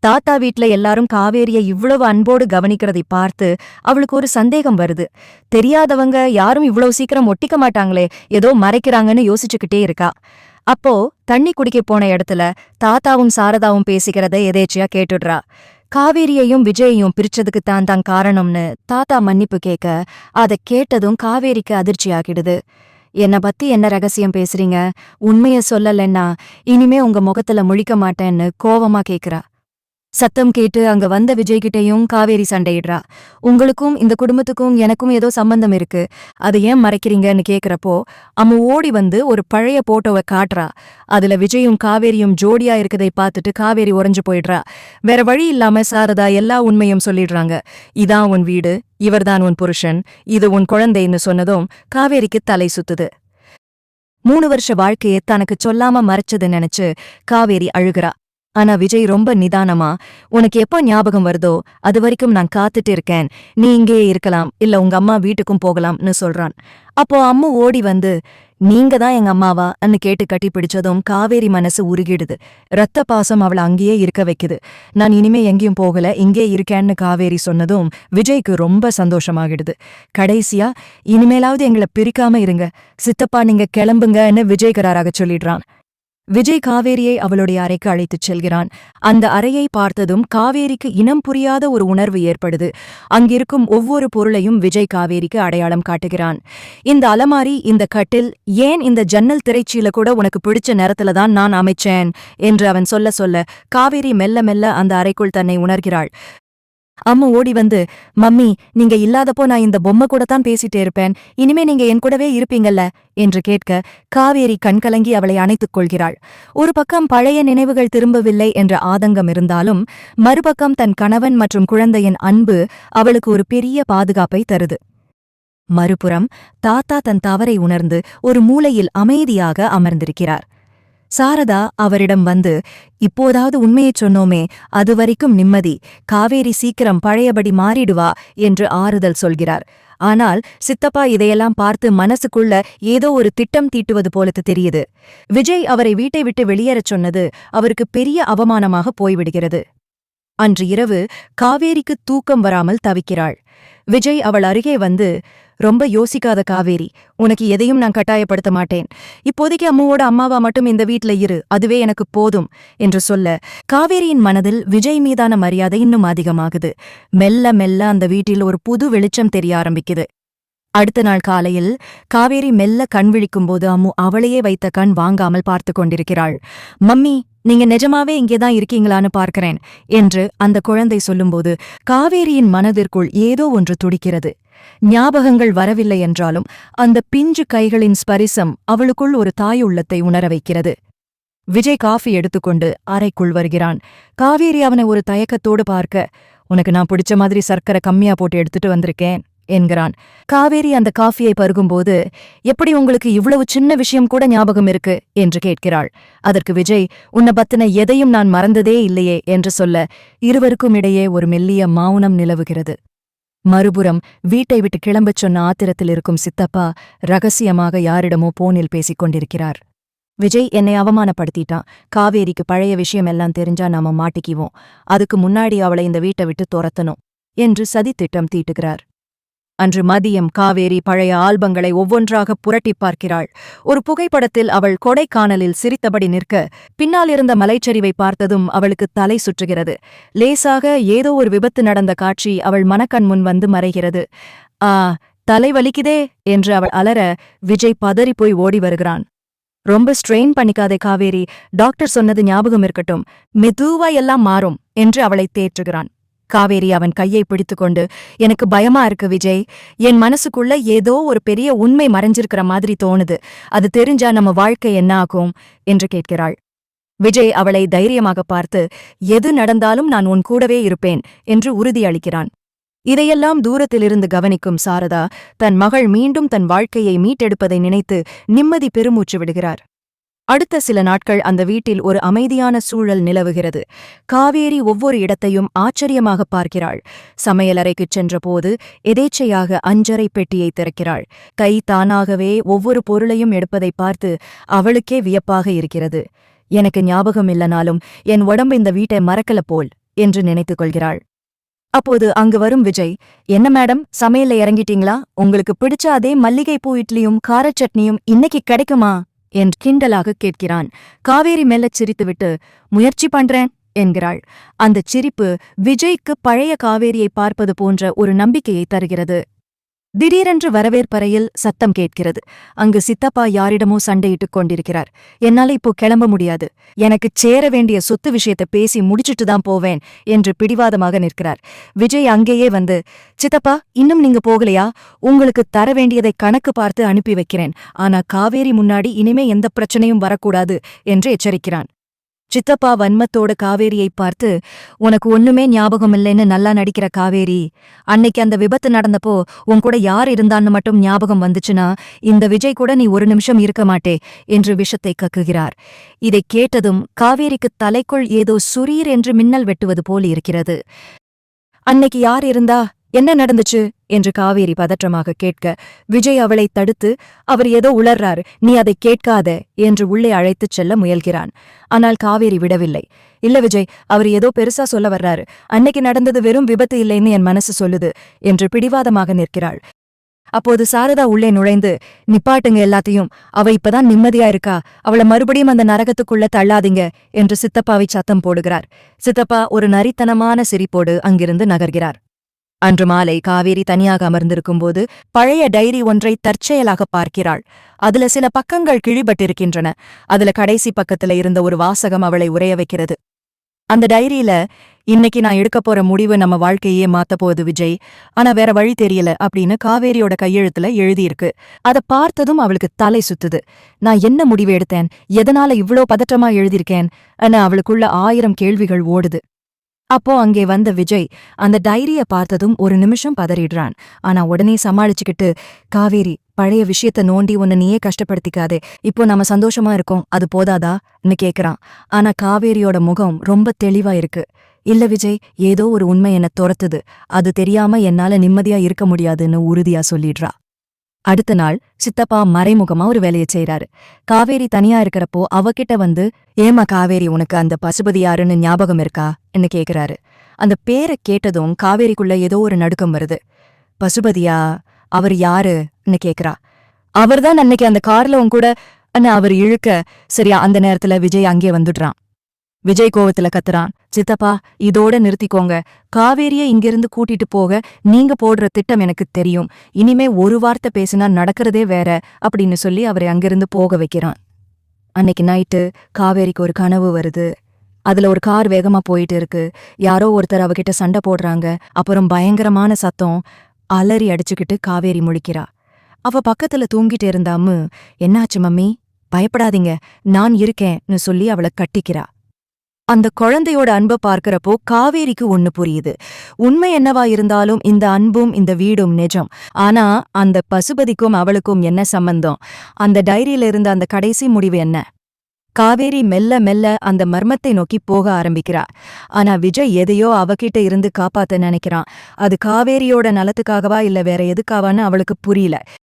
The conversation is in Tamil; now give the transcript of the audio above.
தாத்தா வீட்ல எல்லாரும் காவேரிய இவ்வளவு அன்போடு கவனிக்கிறதை பார்த்து அவளுக்கு ஒரு சந்தேகம் வருது. தெரியாதவங்க யாரும் இவ்வளவு சீக்கிரம் ஒட்டிக்க மாட்டாங்களே, ஏதோ மறைக்கிறாங்கன்னு யோசிச்சுக்கிட்டே இருக்கா. அப்போ தண்ணி குடிக்க போன இடத்துல தாத்தாவும் சாரதாவும் பேசிக்கிறத எதேச்சியா கேட்டுடுறா. காவேரியையும் விஜயையும் பிரிச்சதுக்கு தான் காரணம்னு தாத்தா மன்னிப்பு கேட்க, அதை கேட்டதும் காவேரிக்கு அதிர்ச்சி ஆகிடுது. என்ன பத்தி என்ன ரகசியம் பேசுறீங்க? உண்மைய சொல்லலன்னா இனிமே உங்க முகத்துல முழிக்க மாட்டேன்னு கோவமா கேக்குறா. சத்தம் கேட்டு அங்க வந்த விஜய்கிட்டையும் காவேரி சண்டையிடுறா. உங்களுக்கும் இந்த குடும்பத்துக்கும் எனக்கும் ஏதோ சம்பந்தம் இருக்கு, அது ஏன் மறைக்கிறீங்கன்னு கேக்குறப்போ அம்மு ஓடி வந்து ஒரு பழைய போட்டோவை காட்டுறா. அதுல விஜயும் காவேரியும் ஜோடியா இருக்கதை பார்த்துட்டு காவேரி உறைஞ்சு போயிடுறா. வேற வழி இல்லாம சாரதா எல்லா உண்மையும் சொல்லிடுறாங்க. இதான் உன் வீடு, இவர்தான் உன் புருஷன், இது உன் குழந்தைன்னு சொன்னதும் காவேரிக்கு தலை சுத்துது. 3 வருஷ வாழ்க்கையை தனக்கு சொல்லாம மறைச்சது நினைச்சு காவேரி அழுகிறா. ஆனா விஜய் ரொம்ப நிதானமா, உனக்கு எப்போ ஞாபகம் வருதோ அது வரைக்கும் நான் காத்துட்டு இருக்கேன், நீ இங்கே இருக்கலாம், இல்ல உங்க அம்மா வீட்டுக்கும் போகலாம்னு சொல்றான். அப்போ அம்மு ஓடி வந்து, நீங்க தான் எங்க அம்மாவா அன்னு கேட்டு கட்டி பிடிச்சதும் காவேரி மனசு உருகிடுது. ரத்த பாசம் அவளை அங்கேயே இருக்க வைக்குது. நான் இனிமே எங்கேயும் போகல, இங்கே இருக்கேன்னு காவேரி சொன்னதும் விஜய்க்கு ரொம்ப சந்தோஷமாகிடுது. கடைசியா, இனிமேலாவது எங்களை பிரிக்காம இருங்க, சித்தப்பா நீங்க கிளம்புங்கன்னு விஜய்கராராக சொல்லிடுறான். விஜய் காவேரியை அவளுடைய அறைக்கு அழைத்துச் செல்கிறான். அந்த அறையை பார்த்ததும் காவேரிக்கு இனம் புரியாத ஒரு உணர்வு ஏற்படுது. அங்கிருக்கும் ஒவ்வொரு பொருளையும் விஜய் காவேரிக்கு அடையாளம் காட்டுகிறான். இந்த அலமாரி, இந்த கட்டில், ஏன் இந்த ஜன்னல் திரைச்சீல கூட உனக்கு பிடிச்ச நேரத்துலதான் நான் அமைச்சேன் என்று அவன் சொல்ல சொல்ல காவேரி மெல்ல மெல்ல அந்த அறைக்குள் தன்னை உணர்கிறாள். அம்மு ஓடி வந்து, மம்மி நீங்க இல்லாதப்போ நான் இந்த பொம்மை கூடத்தான் பேசிட்டே இருப்பேன், இனிமே நீங்க என் கூடவே இருப்பீங்கல்ல என்று கேட்க காவேரி கண்கலங்கி அவளை அணைத்துக் கொள்கிறாள். ஒரு பக்கம் பழைய நினைவுகள் திரும்பவில்லை என்ற ஆதங்கம் இருந்தாலும், மறுபக்கம் தன் கணவன் மற்றும் குழந்தையின் அன்பு அவளுக்கு ஒரு பெரிய பாதுகாப்பை தருது. மறுபுறம் தாத்தா தன் தவறை உணர்ந்து ஒரு மூலையில் அமைதியாக அமர்ந்திருக்கிறார். சாரதா அவரிடம் வந்து, இப்போதாவது உண்மையைச் சொன்னோமே, அதுவரைக்கும் நிம்மதி, காவேரி சீக்கிரம் பழையபடி மாறிடுவா என்று ஆறுதல் சொல்கிறார். ஆனால் சித்தப்பா இதையெல்லாம் பார்த்து மனசுக்குள்ள ஏதோ ஒரு திட்டம் தீட்டுவது போலத்து தெரியுது. விஜய் அவரை வீட்டை விட்டு வெளியேறச் சொன்னது அவருக்கு பெரிய அவமானமாக போய்விடுகிறது. அன்று இரவு காவேரிக்கு தூக்கம் வராமல் தவிக்கிறாள். விஜய் அவள் அருகே வந்து, ரொம்ப யோசிக்காத காவேரி, உனக்கு எதையும் நான் கட்டாயப்படுத்த மாட்டேன், இப்போதைக்கு அம்மாவோட அம்மாவா மட்டும் இந்த வீட்ல இரு, அதுவே எனக்கு போதும் என்று சொல்ல காவேரியின் மனதில் விஜய் மீதான மரியாதை இன்னும் அதிகமாகுது. மெல்ல மெல்ல அந்த வீட்டில் ஒரு புது வெளிச்சம் தெரிய ஆரம்பிக்குது. அடுத்த நாள் காலையில் காவேரி மெல்ல கண் விழிக்கும்போது அம்மு அவளையே வைத்த கண் வாங்காமல் பார்த்து கொண்டிருக்கிறாள். மம்மி நீங்க நிஜமாவே இங்கேதான் இருக்கீங்களான்னு பார்க்கிறேன் என்று அந்த குழந்தை சொல்லும்போது காவேரியின் மனதிற்குள் ஏதோ ஒன்று துடிக்கிறது. ஞாபகங்கள் வரவில்லை என்றாலும் அந்த பிஞ்சு கைகளின் ஸ்பரிசம் அவளுக்குள் ஒரு தாயுள்ளத்தை உணர வைக்கிறது. விஜய் காஃபி எடுத்துக்கொண்டு அறைக்குள் வருகிறான். காவேரி அவனை ஒரு தயக்கத்தோடு பார்க்க, உனக்கு நான் பிடிச்ச மாதிரி சர்க்கரை கம்மியா போட்டு எடுத்துட்டு வந்திருக்கேன் என்கிறான். காவேரி அந்த காஃபியை பருகும்போது, எப்படி உங்களுக்கு இவ்வளவு சின்ன விஷயம் கூட ஞாபகம் இருக்கு என்று கேட்கிறாள். அதற்கு விஜய், உன்னை பத்தின எதையும் நான் மறந்ததே இல்லையே என்று சொல்ல இருவருக்கும் இடையே ஒரு மெல்லிய மௌனம் நிலவுகிறது. மறுபுறம் வீட்டை விட்டு கிளம்பச் சொன்ன ஆத்திரத்தில் இருக்கும் சித்தப்பா ரகசியமாக யாரிடமோ போனில் பேசிக் கொண்டிருக்கிறார். விஜய் என்னை அவமானப்படுத்திட்டான், காவேரிக்கு பழைய விஷயம் எல்லாம் தெரிஞ்சா நாம மாட்டிக்குவோம், அதுக்கு முன்னாடி அவளை இந்த வீட்டை விட்டு துரத்தணும் என்று சதித்திட்டம் தீட்டுகிறார். அன்று மதியம் காவேரி பழைய ஆல்பங்களை ஒவ்வொன்றாக புரட்டிப் பார்க்கிறாள். ஒரு புகைப்படத்தில் அவள் கொடைக்கானலில் சிரித்தபடி நிற்க, பின்னால் இருந்த மலைச்சரிவை பார்த்ததும் அவளுக்கு தலை சுற்றுகிறது. லேசாக ஏதோ ஒரு விபத்து நடந்த காட்சி அவள் மனக்கண் முன் வந்து மறைகிறது. தலை வலிக்குதே என்று அவள் அலற விஜய் பதறிப்போய் ஓடி வருகிறான். ரொம்ப ஸ்ட்ரெயின் பண்ணிக்காதே காவேரி, டாக்டர் சொன்னது ஞாபகம் இருக்கட்டும், மெதுவா எல்லாம் மாறும் என்று அவளை தேற்றுகிறான். காவேரி அவன் கையை பிடித்துக்கொண்டு, எனக்கு பயமா இருக்கு விஜய், என் மனசுக்குள்ள ஏதோ ஒரு பெரிய உண்மை மறைஞ்சிருக்கிற மாதிரி தோணுது, அது தெரிஞ்சா நம்ம வாழ்க்கை என்ன ஆகும் என்று கேட்கிறாள். விஜய் அவளை தைரியமாக பார்த்து, எது நடந்தாலும் நான் உன் கூடவே இருப்பேன் என்று உறுதியளிக்கிறான். இதையெல்லாம் தூரத்திலிருந்து கவனிக்கும் சாரதா தன் மகள் மீண்டும் தன் வாழ்க்கையை மீட்டெடுப்பதை நினைத்து நிம்மதி பெருமூச்சு விடுகிறார். அடுத்த சில நாட்கள் அந்த வீட்டில் ஒரு அமைதியான சூழல் நிலவுகிறது. காவேரி ஒவ்வொரு இடத்தையும் ஆச்சரியமாக பார்க்கிறாள். சமையலறைக்குச் சென்றபோது எதேச்சையாக அஞ்சறை பெட்டியை திறக்கிறாள். கை தானாகவே ஒவ்வொரு பொருளையும் எடுப்பதை பார்த்து அவளுக்கே வியப்பாக இருக்கிறது. எனக்கு ஞாபகம் இல்லனாலும் என் உடம்பு இந்த வீட்டை மறக்கல போல் என்று நினைத்துக் கொள்கிறாள். அப்போது அங்கு வரும் விஜய், என்ன மேடம், சமையல்ல இறங்கிட்டீங்களா? உங்களுக்கு பிடிச்ச அதே மல்லிகைப்பூ இட்லியும் காரச் சட்னியும் இன்னைக்கு கிடைக்குமா என்று கிண்டலாக கேட்கிறான். காவேரி மெல்லச் சிரித்துவிட்டு, முயற்சி பண்றேன் என்கிறாள். அந்தச் சிரிப்பு விஜய்க்கு பழைய காவேரியை பார்ப்பது போன்ற ஒரு நம்பிக்கையை தருகிறது. திடீரென்று வரவேற்பறையில் சத்தம் கேட்கிறது. அங்கு சித்தப்பா யாரிடமோ சண்டையிட்டுக் கொண்டிருக்கிறார். என்னால இப்போ கிளம்ப முடியாது, எனக்குச் சேர வேண்டிய சொத்து விஷயத்தை பேசி முடிச்சிட்டு தான் போவேன் என்று பிடிவாதமாக நிற்கிறார். விஜய் அங்கேயே வந்து, சித்தப்பா, இன்னும் நீங்க போகலையா? உங்களுக்கு தர வேண்டியதை கணக்கு பார்த்து அனுப்பி வைக்கிறேன். ஆனா காவேரி முன்னாடி இனிமே எந்த பிரச்சனையும் வரக்கூடாது என்று எச்சரிக்கிறான். சித்தப்பா வன்மத்தோட காவேரியைப் பார்த்து, உனக்கு ஒண்ணுமே ஞாபகமில்லைன்னு நல்லா நடிக்கிற காவேரி, அன்னைக்கு அந்த விபத்து நடந்தப்போ உன் கூட யார் இருந்தான்னு மட்டும் ஞாபகம் வந்துச்சுன்னா இந்த விஜய் கூட நீ ஒரு நிமிஷம் இருக்க மாட்டே என்று விஷத்தை கக்குகிறார். இதைக் கேட்டதும் காவேரிக்குத் தலைக்குள் ஏதோ சுரீர் என்று மின்னல் வெட்டுவது போல் இருக்கிறது. அன்னைக்கு யார் இருந்தா, என்ன நடந்துச்சு என்று காவேரி பதற்றமாக கேட்க, விஜய் அவளைத் தடுத்து, அவர் ஏதோ உளர்றாரு, நீ அதைக் கேட்காத என்று உள்ளே அழைத்துச் செல்ல முயல்கிறான். ஆனால் காவேரி விடவில்லை. இல்ல விஜய், அவர் ஏதோ பெருசா சொல்ல வர்றாரு, அன்னைக்கு நடந்தது வெறும் விபத்து இல்லைன்னு என் மனசு சொல்லுது என்று பிடிவாதமாக நிற்கிறாள். அப்போது சாரதா உள்ளே நுழைந்து, நிப்பாட்டுங்க எல்லாத்தையும், அவ இப்பதான் நிம்மதியா இருக்கா, அவள மறுபடியும் அந்த நரகத்துக்குள்ள தள்ளாதீங்க என்று சித்தப்பாவை சத்தம் போடுகிறார். சித்தப்பா ஒரு நரித்தனமான சிரிப்போடு அங்கிருந்து நகர்கிறார். அன்று மாலை காவேரி தனியாக அமர்ந்திருக்கும்போது பழைய டைரி ஒன்றை தற்செயலாக பார்க்கிறாள். அதுல சில பக்கங்கள் கிழிபட்டிருக்கின்றன. அதுல கடைசி பக்கத்துல இருந்த ஒரு வாசகம் அவளை உறைய வைக்கிறது. அந்த டைரியில, இன்னைக்கு நான் எடுக்கப் போற முடிவு நம்ம வாழ்க்கையே மாத்தப் போகுது விஜய், ஆனா வேற வழி தெரியல அப்படின்னு காவேரியோட கையெழுத்துல எழுதியிருக்கு. அத பார்த்ததும் அவளுக்கு தலை சுத்துது. நான் என்ன முடிவு எடுத்தேன், எதனால இவ்ளோ பதற்றமா எழுதியிருக்கேன் ஆனா அவளுக்குள்ள 1000 கேள்விகள் ஓடுது. அப்போ அங்கே வந்த விஜய் அந்த டைரிய பார்த்ததும் ஒரு நிமிஷம் பதறிடுறான். ஆனா உடனே சமாளிச்சுக்கிட்டு, காவேரி, பழைய விஷயத்த நோண்டி உன்னை நீயே கஷ்டப்படுத்திக்காதே, இப்போ நம்ம சந்தோஷமா இருக்கோம், அது போதாதான்னு கேக்குறான். ஆனா காவேரியோட முகம் ரொம்ப தெளிவா இருக்கு. இல்ல விஜய், ஏதோ ஒரு உண்மை என்ன துரத்துது, அது தெரியாம என்னால நிம்மதியா இருக்க முடியாதுன்னு உறுதியா சொல்லிடுறா. அடுத்த நாள் சித்தப்பா மறைமுகமா ஒரு வேலையை செய்றாரு. காவேரி தனியா இருக்கிறப்போ அவகிட்ட வந்து, ஏமா காவேரி, உனக்கு அந்த பசுபதி யாருன்னு ஞாபகம் இருக்கா என்று கேக்குறாரு. அந்த பேரை கேட்டதும் காவேரிக்குள்ள ஏதோ ஒரு நடுக்கம் வருது. பசுபதியா, அவர் யாருன்னு கேக்குறா. அவர்தான் அன்னைக்கு அந்த கார்ல உன் கூட அவர் இழுக்க. சரியா அந்த நேரத்துல விஜய் அங்கே வந்துடுறான். விஜய் கோவத்துல கத்துறான், சித்தப்பா, இதோட நிறுத்திக்கோங்க, காவேரிய இங்கிருந்து கூட்டிட்டு போக நீங்க போடுற திட்டம் எனக்கு தெரியும், இனிமே ஒரு வார்த்தை பேசினா நடக்கிறதே வேற அப்படின்னு சொல்லி அவரை அங்கிருந்து போக வைக்கிறான். அன்னைக்கு நைட்டு காவேரிக்கு ஒரு கனவு வருது. அதுல ஒரு கார் வேகமா போயிட்டு இருக்கு. யாரோ ஒருத்தர் அவகிட்ட சண்டை போடுறாங்க. அப்புறம் பயங்கரமான சத்தம். அலறி அடிச்சுக்கிட்டு காவேரி முழிக்கிறா. அவ பக்கத்துல தூங்கிட்டு இருந்த அம்மு, என்னாச்சு மம்மி, பயப்படாதீங்க, நான் இருக்கேன்னு சொல்லி அவளை கட்டிக்கிறா. அந்த குழந்தையோட அன்பை பார்க்கிறப்போ காவேரிக்கு ஒன்னு புரியுது. உண்மை என்னவா இருந்தாலும் இந்த அன்பும் இந்த வீடும் நிஜம். ஆனா அந்த பசுபதிக்கும் அவளுக்கும் என்ன சம்பந்தம்? அந்த டைரியில இருந்த அந்த கடைசி முடிவு என்ன? காவேரி மெல்ல மெல்ல அந்த மர்மத்தை நோக்கி போக ஆரம்பிக்கிறா. ஆனா விஜய் எதையோ அவகிட்ட இருந்து காப்பாத்த நினைக்கிறான். அது காவேரியோட நலத்துக்காகவா இல்ல வேற எதுக்காவான்னு அவளுக்கு புரியல.